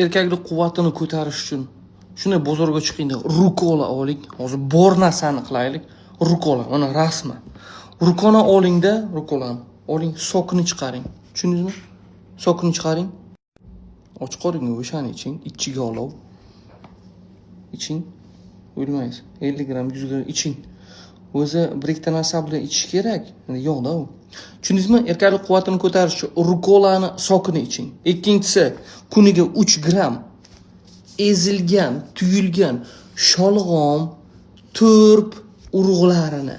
erkaklik quvvatini ko'tarish uchun shunday bozorga chiqingda rukola oling. Hozir bor narsani qilaylik. Rukola, mana rasmi. Rukola olingda, rukolani oling, sokini chiqaring. Tushundingizmi? Sokini chiqaring. Och qoring o'shani iching, ichiga olov. İçing. O'lmaysiz. 50 gram, 100 gram iching. O'zi bir ikkita narsa bilan ichish kerak. Yo'qda u. Tushundingizmi? Erkaklik quvvatini ko'tarish uchun rukolani sokini iching. Ikkinchisi, kuniga 3 gram ezilgan, tuyulgan sholg'om, turp urug'larini.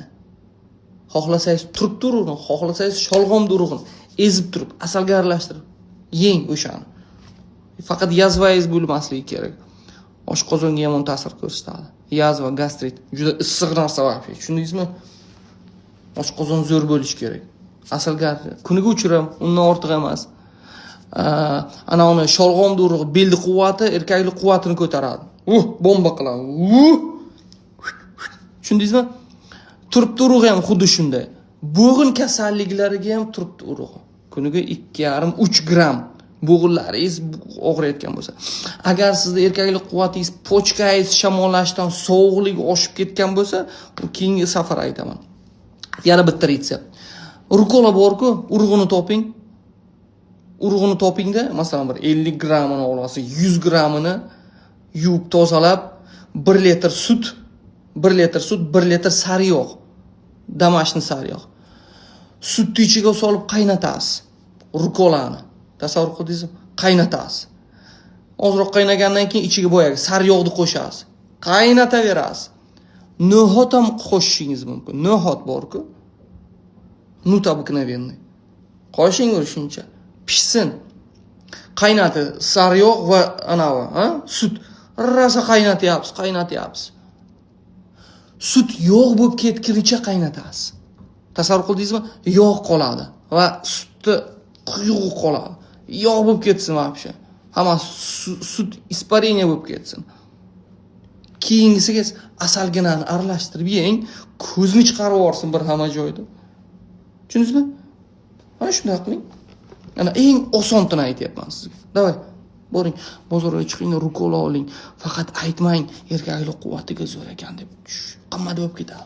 Xohlasangiz turp urug'ini, xohlasangiz sholg'om urug'ini ezib turib, asalga aralashtirib yeng o'shani. Faqat yazvangiz bo'lmasligi kerak. Oshqozonga yomon ta'sir ko'rsatadi. Yazva, gastrit juda issiq narsa voqea. Tushundingizmi? Oshqozon zo'r bo'lishi kerak. Asalga kuniga 3 gram, undan ortiq emas. Ana uni sholg'om urug'i belni quvvati, erkaklik quvvatini ko'taradi. Bomba qiladi. Tushundingizmi? Turp urug'i ham xuddi shunday. Bo'g'in kasalliklariga ham turp urug'i. Kuniga 2,5-3 gram. Bo'g'inlaringiz og'riyotgan bo'lsa, agar sizda erkaklik quvvatingiz, pochkangiz shamollashdan sovuqligi oshib ketgan bo'lsa, keyingi safar aytaman. Yana bitta retsept. Rukola bor-ku, urug'ini toping. Urug'ini topingda, masalan, bir 50 gramini olasiz, 100 gramini yuvib tozalab, 1 litr sut, 1 litr sariyog', damashni sariyog'. Sutni ichiga solib qaynatasiz. Rukolani tasavvur qildingizmi? Qaynatasiz. Ozroq qaynagandan keyin ichiga boyagi sariyog'ni qo'shasiz. Qaynataverasiz. No'xat ham qo'shishingiz mumkin. No'xat bor-ku. Nut обыкновенный. Qo'shing shuncha. Pishsin. Qaynati sariyog' va anavi, sut. Rosa qaynatyapsiz. Sut yog' bo'lib ketgunicha qaynatasiz. Tasavvur qildingizmi? Yog' qoladi va sutni quyuq qoladi. Yog' bo'lib ketsin вообще. Hamma sut ispareniya bo'lib ketsin. Keyingisiga asalginani aralashtirib yeng, ko'zni chiqarib yuborsin bir hamma joyda. Tushundingizmi? Mana shunday qiling. Ana eng osonini aytyapman sizga. Davay, boring, bozorga chiqing, rukola oling. Faqat aytmang, erkaklik quvvatiga zo'r ekan deb. Qimmat bo'lib ketadi.